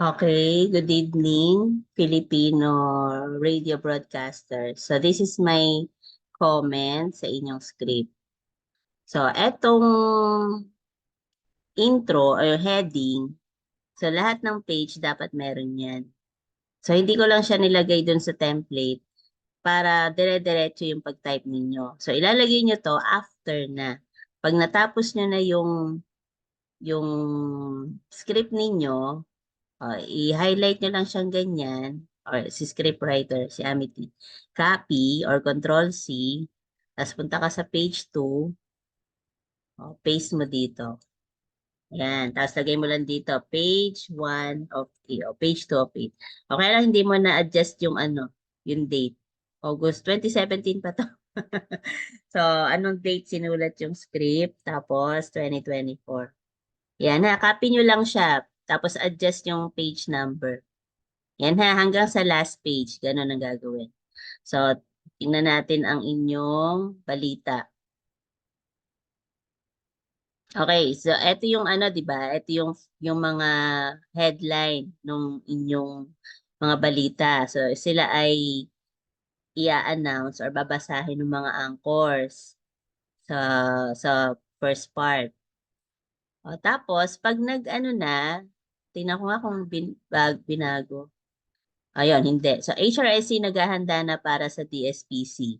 Okay, good evening, Filipino radio broadcaster. So this is my comment sa inyong script. So etong intro or heading, so lahat ng page dapat meron yan. So hindi ko lang siya nilagay dun sa template para dire-diretso yung pag-type ninyo. So ilalagay nyo to after na. Pag natapos nyo na yung script ninyo, i-highlight nyo lang siyang ganyan, or si scriptwriter, si Amity. Copy or Control C, tapos punta ka sa page 2, paste mo dito. Yan, tapos lagay mo lang dito, page 1 of 8, o page 2 of 8. Okay lang, hindi mo na-adjust yung yung date. August 2017 pa to. So, anong date sinulat yung script? Tapos, 2024. Yan ha, copy nyo lang siya. Tapos, adjust yung page number. Yan ha, hanggang sa last page. Ganun ang gagawin. So, tingnan natin ang inyong balita. Okay, so ito yung 'di ba? Ito yung mga headline nung inyong mga balita. So, sila ay i-announce or babasahin ng mga anchors sa first part. O, tapos, pag nag-ano na, tingnan ko nga kung binago. Ayun, hindi. So, HRSC naghahanda na para sa DSPC.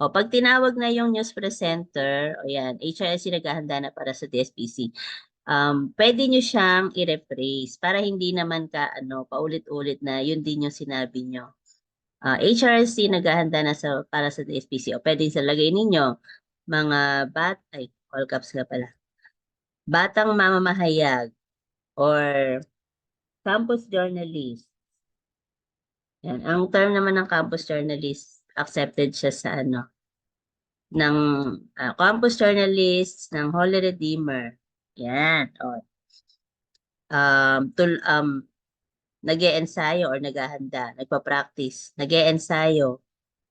O, pag tinawag na yung news presenter, o yan, HRSC naghahanda na para sa DSPC. Pwede nyo siyang i-rephrase para hindi naman paulit-ulit na yun din yung sinabi nyo. HRSC naghahanda na para sa DSPC. O, pwede sa lagay ninyo, all caps nga pala. Batang mamamahayag or campus journalist. Yan. Ang term naman ng campus journalist, accepted siya sa ng campus journalist ng Holy Redeemer. Yan. O, nag-e-ensayo or naghahanda, nagpa-practice, nag-e-ensayo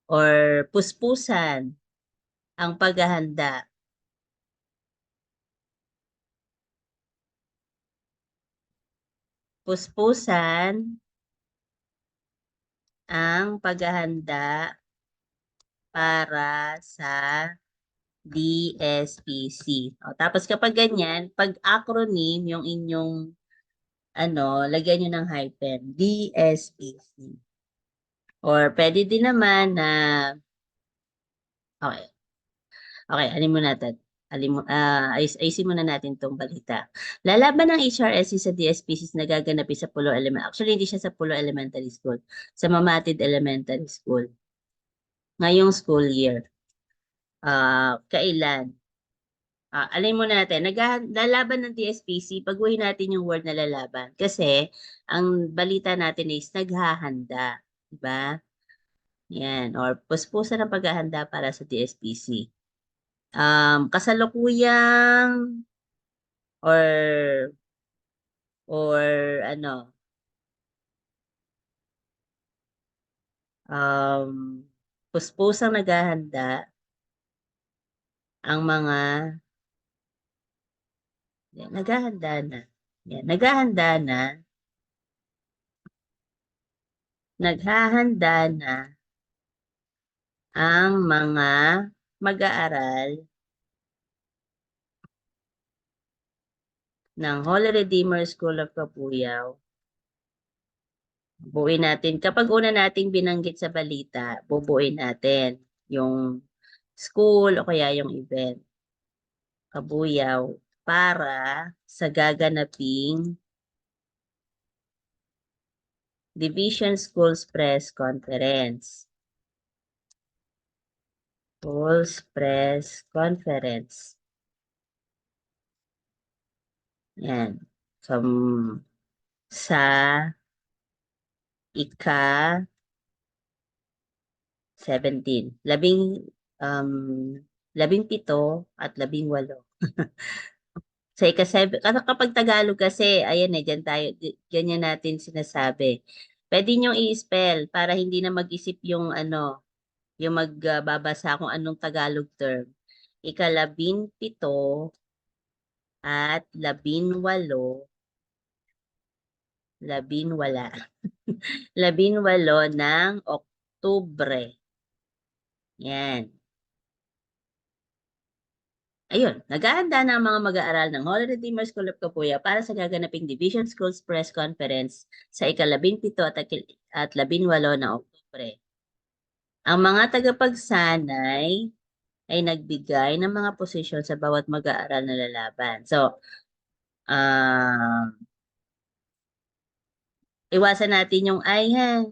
or puspusan ang paghahanda. Puspusan ang paghahanda para sa DSPC. O, tapos kapag ganyan, pag acronym yung inyong lagyan nyo ng hyphen, DSPC. Or pwede din naman na, okay, okay, alin mo natin. Ayusin muna natin tong balita. Lalaban ng HRSC sa DSPC na gaganapin sa Pulo Elementary. Actually, hindi siya sa Pulo Elementary School. Sa Mamatid Elementary School. Ngayong school year. Kailan? Alin mo natin, lalaban ng DSPC, pagbuhin natin yung word na lalaban. Kasi, ang balita natin is naghahanda. Diba? Yan. Or puspusan ng paghahanda para sa DSPC. Kasalukuyang or or ano puspusang naghahanda ang mga naghahanda na. Yan, naghahanda na ang mga mag-aaral ng Holy Redeemer School of Kapuyaw. Buuin natin. Kapag una nating binanggit sa balita, bubuuin natin yung school o kaya yung event. Kabuyaw para sa gaganaping Division Schools Press Conference. Schools Press Conference. Yan. Sa ika-17. 17 at 18. Sa ika-7, kapag Tagalog kasi, ayan dyan tayo, ganyan natin sinasabi. Pwede nyo i-spell para hindi na mag-isip yung yung magbabasa kung anong Tagalog term. Ika-17 at 18 labinwala. 18 ng Oktubre. Yan. Ayun, nag-aanda na ang mga mag-aaral ng Holy Redeemer School of Kapuya para sa gaganaping Division Schools Press Conference sa ika-17 at 18 ng Oktubre. Ang mga tagapagsanay ay nagbigay ng mga posisyon sa bawat mag-aaral na lalaban. So, iwasan natin yung ay ha.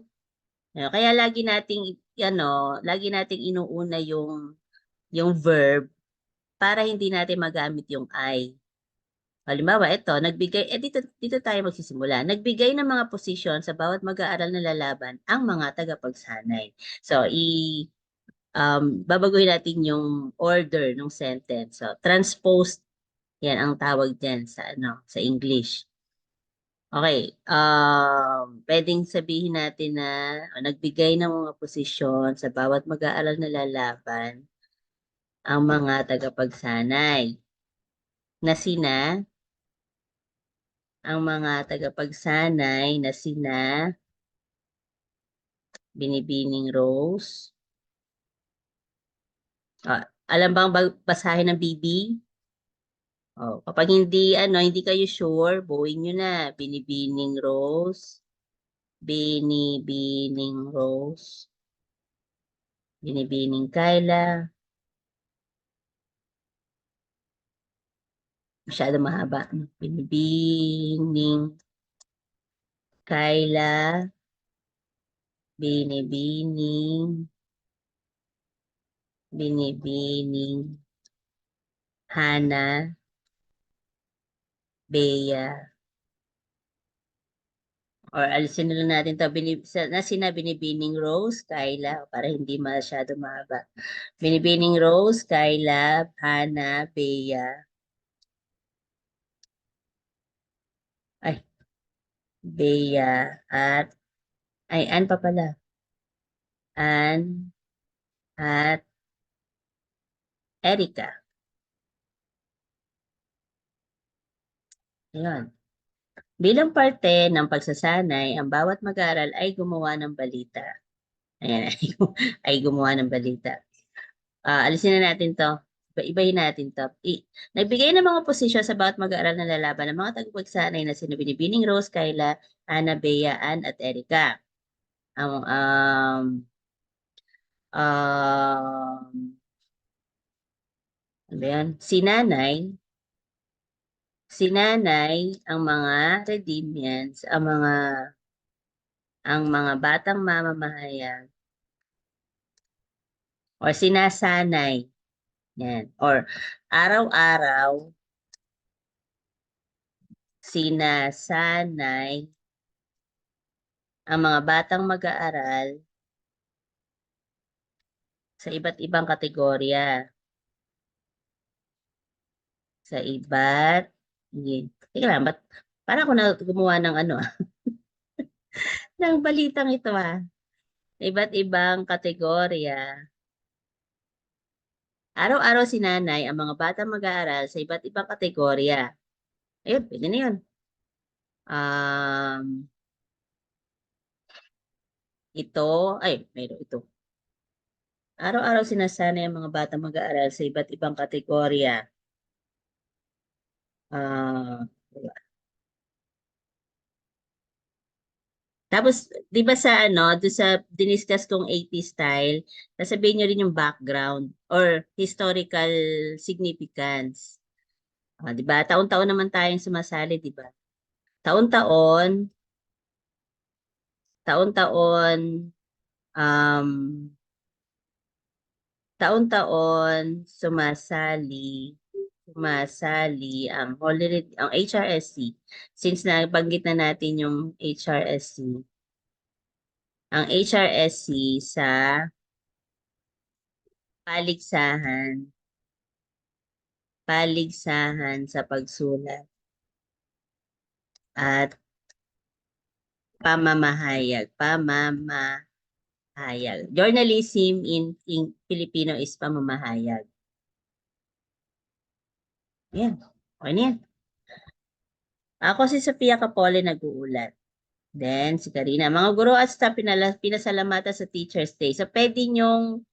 Kaya lagi nating inuuna yung verb para hindi natin magamit yung I. Halimbawa, ito, dito tayo magsisimula. Nagbigay ng mga posisyon sa bawat mag-aaral na lalaban ang mga tagapagsanay. So, babaguhin natin yung order ng sentence. So, transposed, yan ang tawag dyan sa English. Okay, pwedeng sabihin natin na nagbigay ng mga posisyon sa bawat mag-aaral na lalaban ang mga tagapagsanay na sina ang mga tagapagsanay na sina Binibining Rose. Alam bang basahin ng BB? Kapag hindi kayo sure, buuin nyo na. Binibining Rose. Binibining Rose. Binibining Kyla. Masyado mahaba. Binibining Kyla. Binibining Hana, Bea, or alisin na lang natin ito, sina Binibining Rose, Kyla, para hindi masyado mahaba. Binibining Rose, Kyla, Hana, Bea, Bea, Ann pa pala. Ann at Erica. Ayun. Bilang parte ng pagsasanay, ang bawat mag-aaral ay gumawa ng balita. Ayan, ay gumawa ng balita. Alisin na natin to. Ibahin natin to. Nagbigay ng mga posisyon sa bawat mag-aaral na lalaban ng mga tagapagsanay na sina Binibining Rose, Kyla, Ana, Bea, Ann, at Erica. Ano yan? Sinanay, ang mga Redimians, ang mga batang mamamahayag, or sinasanay. Yan. Or araw-araw, sinasanay ang mga batang mag-aaral sa iba't ibang kategorya. Sa iba't, teka lang, parang ako na gumawa ng ng balitang ito Iba't ibang kategorya. Araw-araw sinanay ang mga batang mag-aaral sa iba't ibang kategorya. Ayun, pwede na yun. Mayroon ito. Araw-araw sinasanay ang mga batang mag-aaral sa iba't ibang kategorya. Diba? Tapos, di ba doon sa diniscuss kong 80 style, nasabihin nyo rin yung background or historical significance. Di ba? Taon-taon naman tayong sumasali, di ba? Taon-taon, taon-taon, um, taon-taon ang HRSC. Since nabanggit na natin yung HRSC, ang HRSC sa paligsahan sa pagsulat at pamamahayag. Journalism in Filipino is pamamahayag. Yan. O yan. Ako si Sofia Capole nag-uulat. Then, si Karina. Mga guro at staff pinasalamatan sa Teacher's Day. So, pwede nyong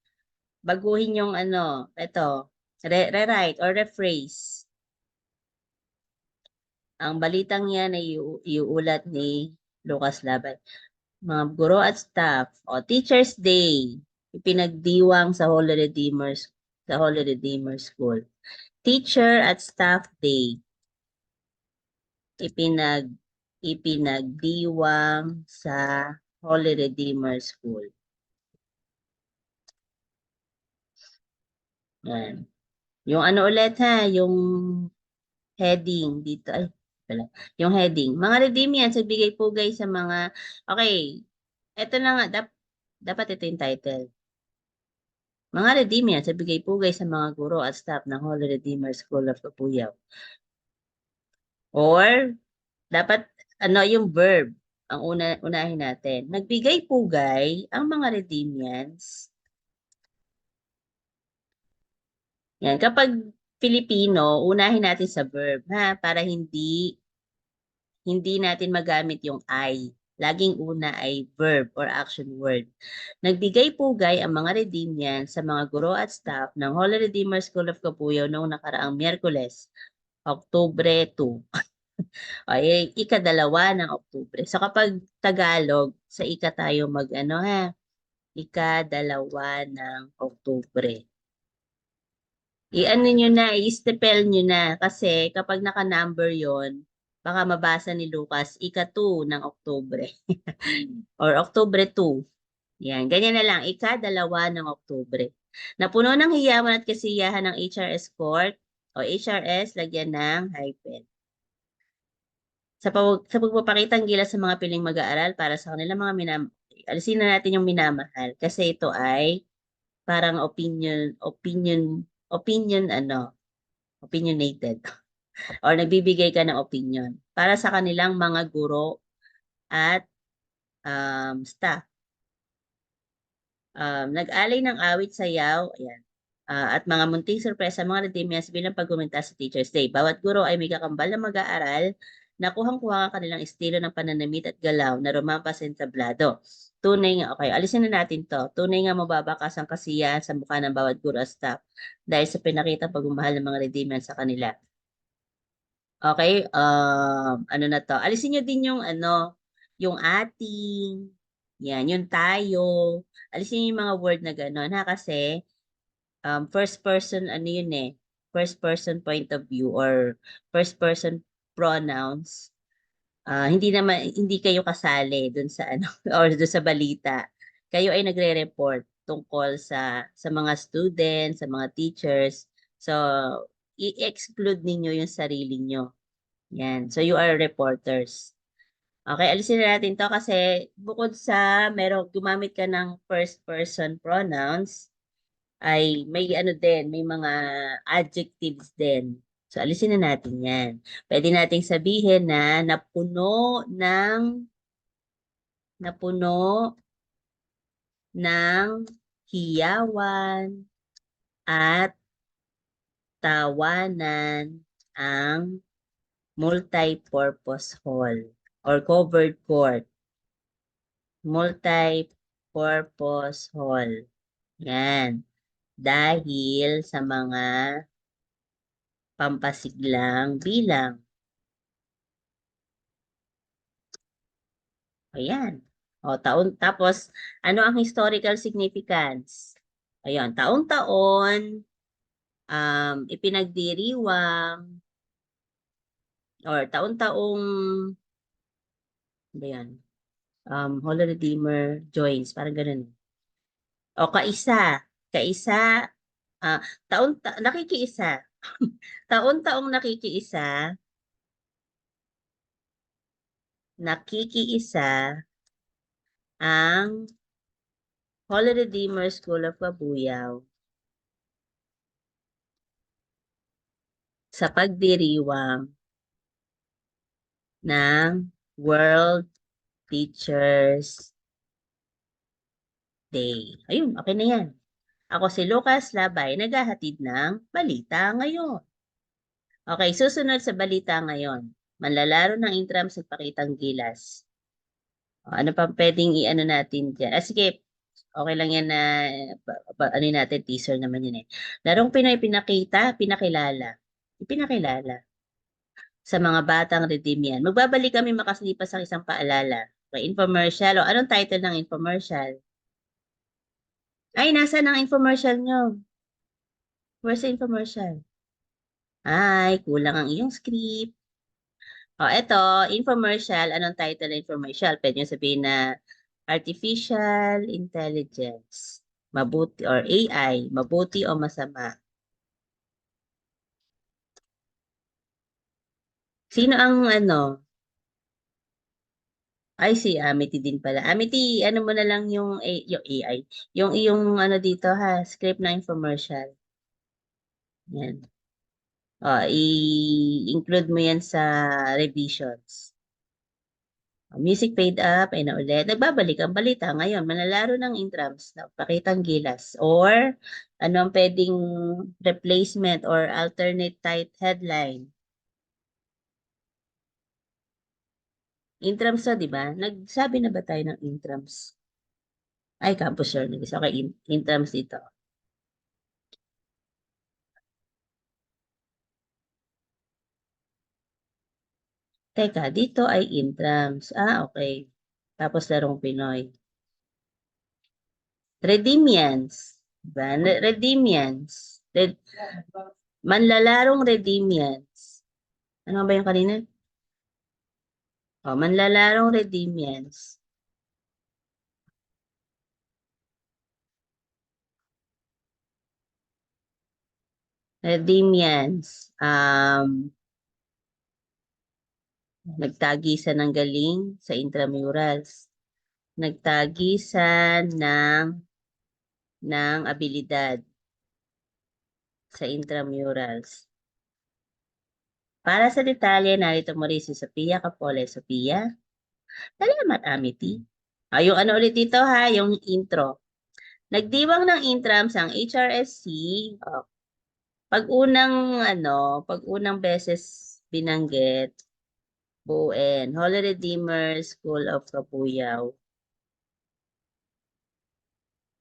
baguhin yung ano, ito, rewrite or rephrase. Ang balitang yan ay iuulat ni Lucas Laban. Mga guro at staff, o Teacher's Day, ipinagdiwang sa Holy Redeemer School. Teacher at Staff Day, ipinagdiwang sa Holy Redeemer School. Yan. Yung ano ulit ha, yung heading dito. Ay, pala. Yung heading. Mga Redeemians, nagbigay pugay sa mga, okay, eto na nga, dapat ito yung title. Mga Redeemians, nagbigay pugay sa mga guro at staff ng Holy Redeemer School of Kapuyaw. Or, dapat, ano yung verb, ang unahin natin. Nagbigay pugay ang mga Redeemians. Yan, kapag Filipino, unahin natin sa verb, ha, para hindi natin magamit yung I. Laging una ay verb or action word. Nagbigay pugay ang mga Redeemians sa mga guro at staff ng Holy Redeemer School of Kapuyaw noong nakaraang Miyerkules, Oktubre 2. Ay, ikadalawa ng Oktubre. So kapag Tagalog, sa ika tayo mag-ano ha, ikadalawa ng Oktubre. I-ano nyo na, i-stepel nyo na. Kasi kapag naka-number yon, baka mabasa ni Lucas, ika-2 ng Oktubre. Or Oktubre 2. Yan, ganyan na lang, ika-2 ng Oktubre. Napuno ng hiyawan at kasiyahan ng HRS Court o HRS, lagyan ng hyphen. Sa pagpapakitang gilas sa mga piling mag-aaral para sa kanilang mga alisin na natin yung minamahal kasi ito ay parang opinionated or nagbibigay ka ng opinion para sa kanilang mga guro at staff. Nag-alay ng awit sayaw, ayan, at mga munting sorpresa mga Redeemians bilang pagkumenta sa Teacher's Day. Bawat guro ay may kakambal na mag-aaral na kuhang-kuha ang kanilang estilo ng pananamit at galaw na rumampas sa entablado. Tunay nga, okay, alisin na natin to. Tunay nga mababakas ang kasiyahan sa mukha ng bawat guro at staff dahil sa pinakita pagmamahal ng mga Redeemians sa kanila. Okay, ano na to? Alisin nyo din yung ano, yung ating, yan, yung tayo. Alisin nyo yung mga word na gano'n ha, kasi first person, ano yun eh, first person point of view or first person pronouns. Hindi kayo kasali dun sa ano, or dun sa balita. Kayo ay nagre-report tungkol sa mga students, sa mga teachers. So, i-exclude ninyo yung sarili nyo. Yan. So, you are reporters. Okay, alisin na natin to kasi bukod sa gumamit ka ng first person pronouns, ay may ano din, may mga adjectives din. So, alisin na natin yan. Pwede nating sabihin na napuno ng hiyawan at tawanan ang multi-purpose hall or covered court. Multi-purpose hall. Yan. Dahil sa mga pampasiglang bilang. Ayan. O, tapos, ano ang historical significance? Ayan, taon-taon, ipinagdiriwang, or taon-taong, ano yan? Holy Redeemer joins, parang ganun. O, kaisa, ah, nakikiisa. Taon-taong nakikiisa ang Holy Redeemer School of Kabuyaw sa pagdiriwang ng World Teachers Day. Ayun, okay na yan. Ako si Lucas Labay, naghahatid ng balita ngayon. Okay, susunod sa balita ngayon. Manlalaro ng Intrams at Pakitang Gilas. Ano pa pwedeng i-ano natin dyan? Sige, okay lang yan na ano yun natin, teaser naman yun eh. Larong Pinoy pinakilala. Ipinakilala sa mga batang redeem yan. Magbabalik kami makaslipas sa isang paalala. Okay, infomercial. O, anong title ng infomercial? Ay, nasa ng infomercial nyo? Where's the infomercial? Ay, kulang ang iyong script. O, eto, infomercial. Anong title ng infomercial? Pwede nyo sabihin na Artificial Intelligence. Mabuti or AI. Mabuti o masama? Sino ang ano? Ay, si Amity din pala. Amity, ano mo na lang yung AI. Yung ano dito ha, script na infomercial. Yan. O, i-include mo yan sa revisions. Music paid up, ay na ulit. Nagbabalik ang balita ngayon. Manlalaro ng intrams na pakitang gilas. Or, ano ang pwedeng replacement or alternate type headline? Intrams to, di ba? Nagsabi na ba tayo ng intrams? Ay, campus journalist. Okay, intrams dito. Teka, dito ay intrams. Ah, okay. Tapos larong Pinoy. Redimians. Diba? Redimians. Manlalarong Redimians. Ano ba yung kanina? Oh, manlalarong Redimians. Redimians. Nagtagisan ng galing sa intramurals. Nagtagisan ng abilidad sa intramurals. Para sa detalye, narito mo rin si Sophia Capole. Sophia, salamat, Amity. Yung ano ulit dito ha, yung intro. Nagdiwang ng intrams ang HRSC. Oh, pag unang beses binanggit, buuin, Holy Redeemer School of Kabuyaw.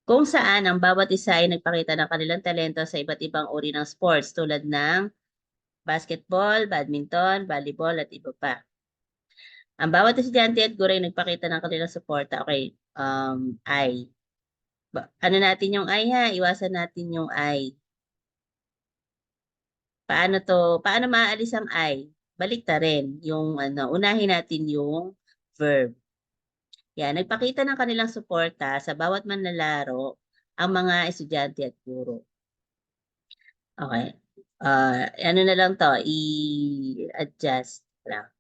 Kung saan ang bawat isa ay nagpakita ng kanilang talento sa iba't ibang uri ng sports tulad ng basketball, badminton, volleyball at iba pa. Ang bawat estudyante at guro ay nagpakita ng kanilang suporta. Okay, I. Ano natin yung I ha? Iwasan natin yung I. Paano maaalis ang I? Balik ta rin. Unahin natin yung verb. Yan, nagpakita ng kanilang suporta sa bawat manlalaro ang mga estudyante at guro. Okay. Ano na lang to, i-adjust lang.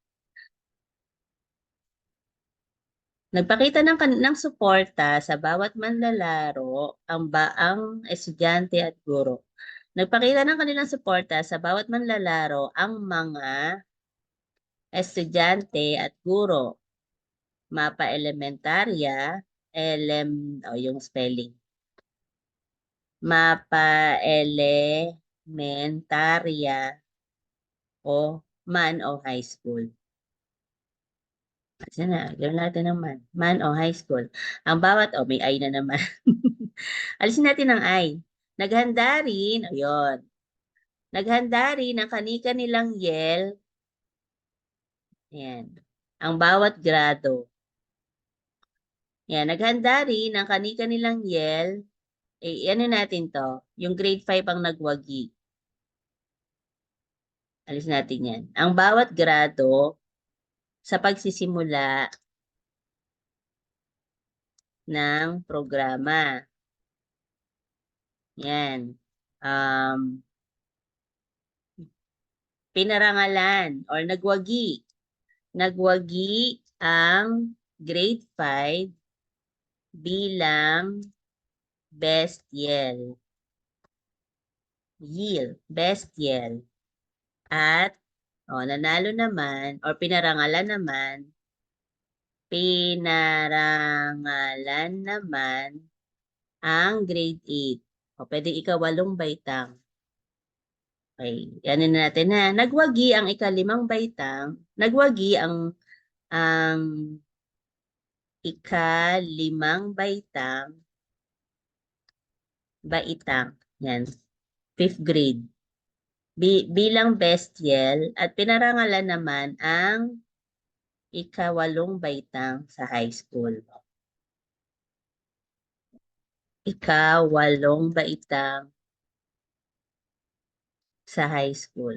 Nagpakita ng suporta sa bawat manlalaro ang estudyante at guro. Nagpakita ng kanilang suporta sa bawat manlalaro ang mga estudyante at guro. Mapa elementarya, yung spelling. Mapa elementarya man o high school. Kasi na, gawin natin naman. Man o high school. Ang bawat, may I na naman. Alisin natin ang I. Naghanda rin, ayun. Naghanda rin ang kani-kanilang yel. Ayan. Ang bawat grado. Yan, naghanda rin ang kani-kanilang yel. Ano natin to? Yung grade 5 ang nagwagi. Alis natin yan. Ang bawat grado sa pagsisimula ng programa. Yan. Pinarangalan or nagwagi. Nagwagi ang grade 5 bilang best yel. Best yel. At nanalo naman or pinarangalan naman ang grade 8. O pwede ikawalong baitang. Okay, yan na natin ha. Nagwagi ang ikalimang baitang. Nagwagi ang ika-5 baitang. Yan. 5th grade. Bilang bestial at pinarangalan naman ang ika-8 baitang sa high school. Ika-8 baitang sa high school.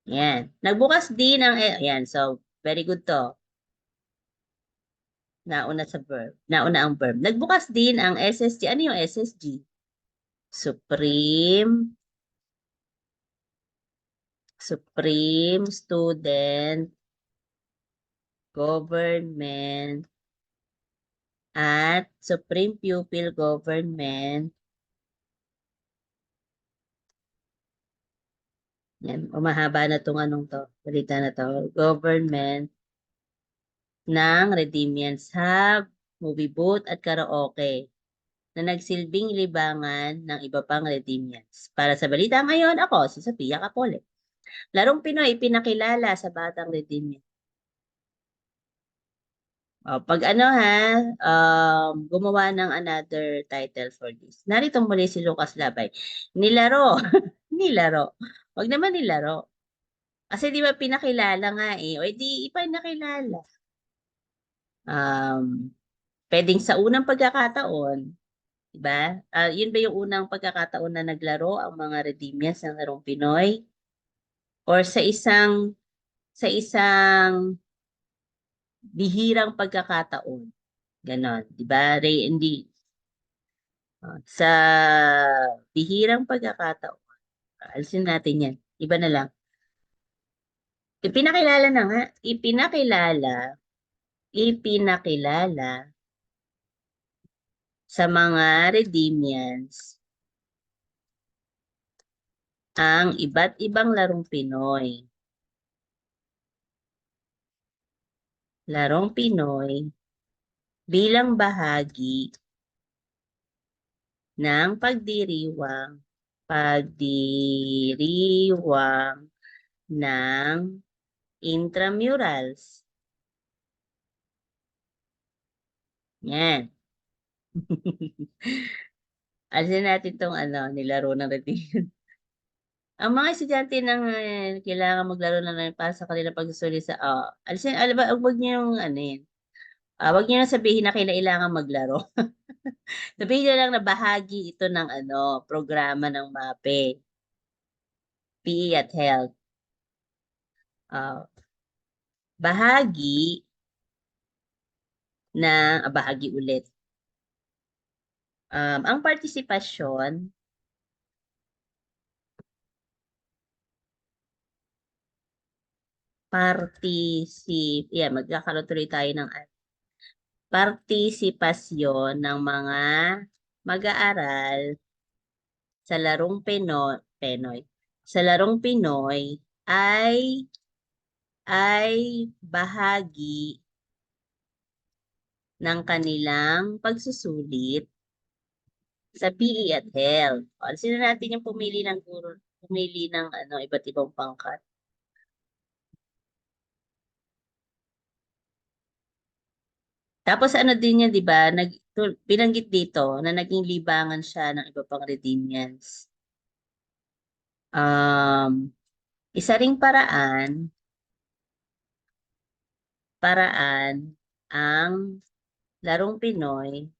Yan. Nagbukas din ang, yan. So, very good to. Nauna sa verb. Nauna ang verb. Nagbukas din ang SSG. Ano yung SSG? Supreme Student Government at Supreme Pupil Government. Yan, umahaba na itong anong to, balita na to. Government ng Redimians Hub, Movie Booth at Karaoke na nagsilbing libangan ng iba pang Redimians. Para sa balita ngayon, ako si Sophia Capole. Larong Pinoy pinakilala sa Batang Redimian. Pag ano ha, gumawa ng another title for this. Narito muli si Lucas Labay. Nilaro. Nilaro. Wag naman nilaro. Kasi di ba pinakilala nga eh. O di ipinakilala. Pwedeng sa unang pagkakataon, di ba? Yun ba yung unang pagkakataon na naglaro ang mga Redimians ng larong Pinoy? Or sa isang bihirang pagkakataon? Ganon, di ba? Hindi sa bihirang pagkakataon. Alisin natin yan. Iba na lang. Ipinakilala na nga. Ipinakilala sa mga Redimians ang iba't ibang larong Pinoy. Larong Pinoy bilang bahagi ng pagdiriwang ng intramurals. Yan. Alisin natin itong nilaro ng Redimians. Ang mga estudyante ng kailangan maglaro na para sa kanilang pagsusuli sa alisin wag niyo yung wag niyo na sabihin na kailangan maglaro. Sabihin niyo lang na bahagi ito ng programa ng MAPE, PE at Health. Bahagi bahagi ulit. Ang partisipasyon magkakaroon tuloy tayo ng partisipasyon ng mga mag-aaral sa larong Pinoy. Sa larong Pinoy ay bahagi ng kanilang pagsusulit sa PE at Health. Sino natin yung pumili ng iba't ibang pangkat? Tapos din yan, di ba? Binanggit dito na naging libangan siya ng iba pang Redimians. Isa ring paraan ang larong Pinoy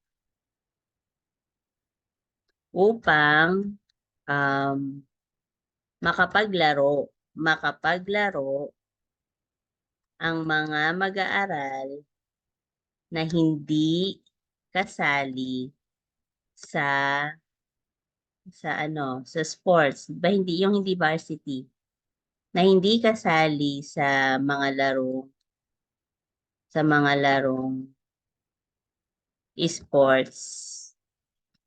upang makapaglaro ang mga mag-aaral na hindi kasali sa sports, ba hindi varsity, na hindi kasali sa mga larong sports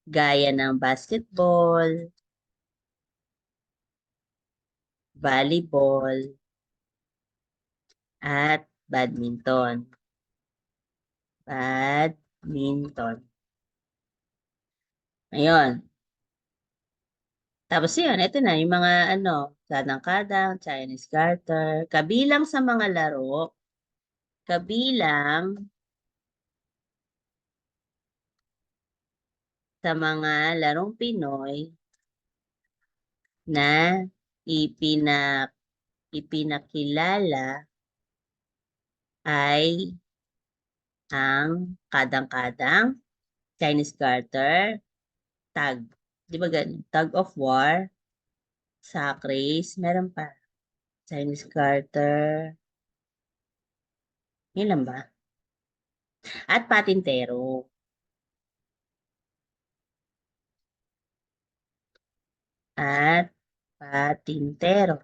gaya ng basketball, volleyball, at badminton. Ayun. Tapos yun, ito na, yung mga kadang-kadang, Chinese garter, kabilang sa mga laro kabilang sa mga larong Pinoy na ipinakilala ay ang kadang-kadang, Chinese Garter, tag. Di ba ganun? Tug of War, sack race, meron pa. Chinese Garter, yun lang ba? At patintero. At patintero.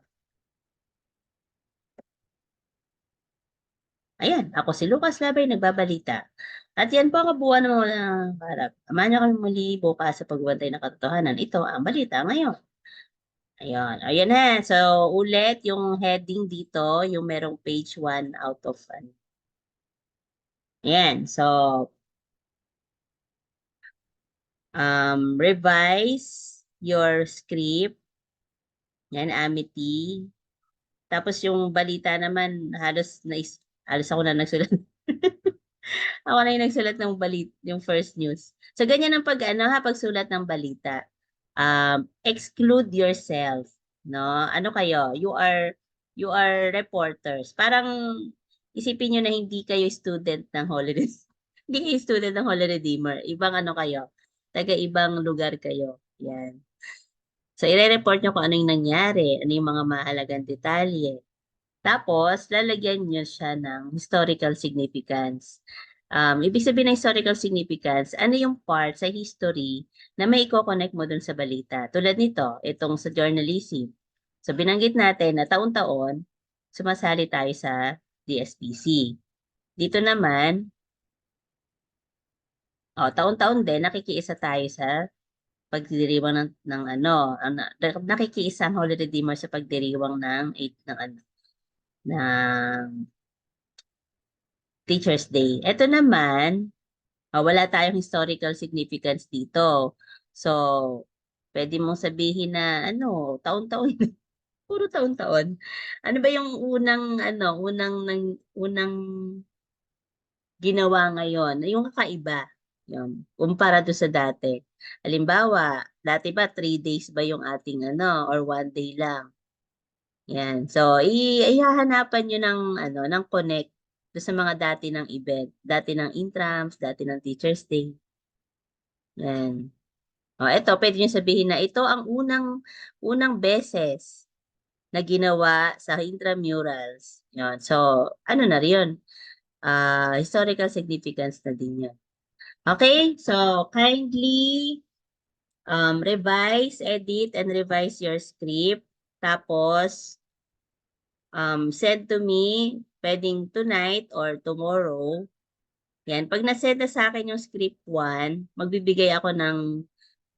Ayan, ako si Lucas Labay, nagbabalita. At yan po ang kabuuan ng mga harap. Amahan niyo kami muli bukas sa pagbabantay ng katotohanan. Ito ang balita ngayon. Ayun. Ayan na. So, ulit yung heading dito, yung merong page 1 out of 1. Ayan. So, revise your script. Yan, Amity. Tapos yung balita naman, halos ako na nagsulat. Ako na yung nagsulat ng yung first news. So, ganyan ang pagsulat ng balita. Exclude yourself, no? Ano kayo? You are reporters. Parang isipin nyo na hindi kayo student ng holidays. Hindi kayo student ng Holy Redeemer. Ibang ano kayo. Taga-ibang lugar kayo. Yan. So, ire-report nyo kung ano yung nangyari, ano yung mga mahalagang detalye. Tapos, lalagyan nyo siya ng historical significance. Ibig sabihin ng historical significance, ano yung part sa history na may i-connect mo dun sa balita. Tulad nito, itong sa journalism. So, binanggit natin na taon-taon, sumasali tayo sa DSPC. Dito naman, taon-taon din, nakikiisa tayo sa pagdiriwang ng ano, nakikiisa ang Holy Redeemer sa pagdiriwang ng Teacher's Day. Ito naman, wala tayong historical significance dito. So, pwede mong sabihin na taon-taon, puro taon-taon. Ano ba yung unang ginawa ngayon? Yung kakaiba. Yung, kumpara do sa dati. Halimbawa, dati ba 3 days ba yung ating or 1 day lang? Yan. So, ihahanapan nyo ng connect do sa mga dati ng event. Dati ng intrams, dati ng Teacher's Day. Yan. Ito, pwede nyo sabihin na ito ang unang beses na ginawa sa intramurals. Yan. So, ano na rin? Historical significance na din yan. Okay? So, kindly revise, edit, and revise your script. Tapos, send to me, pwedeng tonight or tomorrow. Yan. Pag na-send na sa akin yung script 1, magbibigay ako ng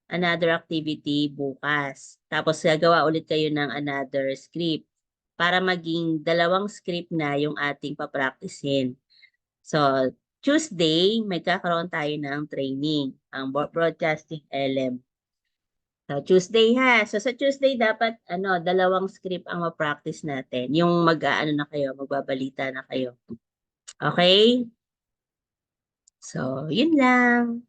another activity bukas. Tapos gagawa ulit kayo ng another script para maging dalawang script na yung ating papracticein. So, Tuesday, may kakaroon tayo ng training, ang Broadcasting LM. So, Tuesday ha. So, sa Tuesday, dapat dalawang script ang ma-practice natin. Yung na kayo, magbabalita na kayo. Okay? So, yun lang.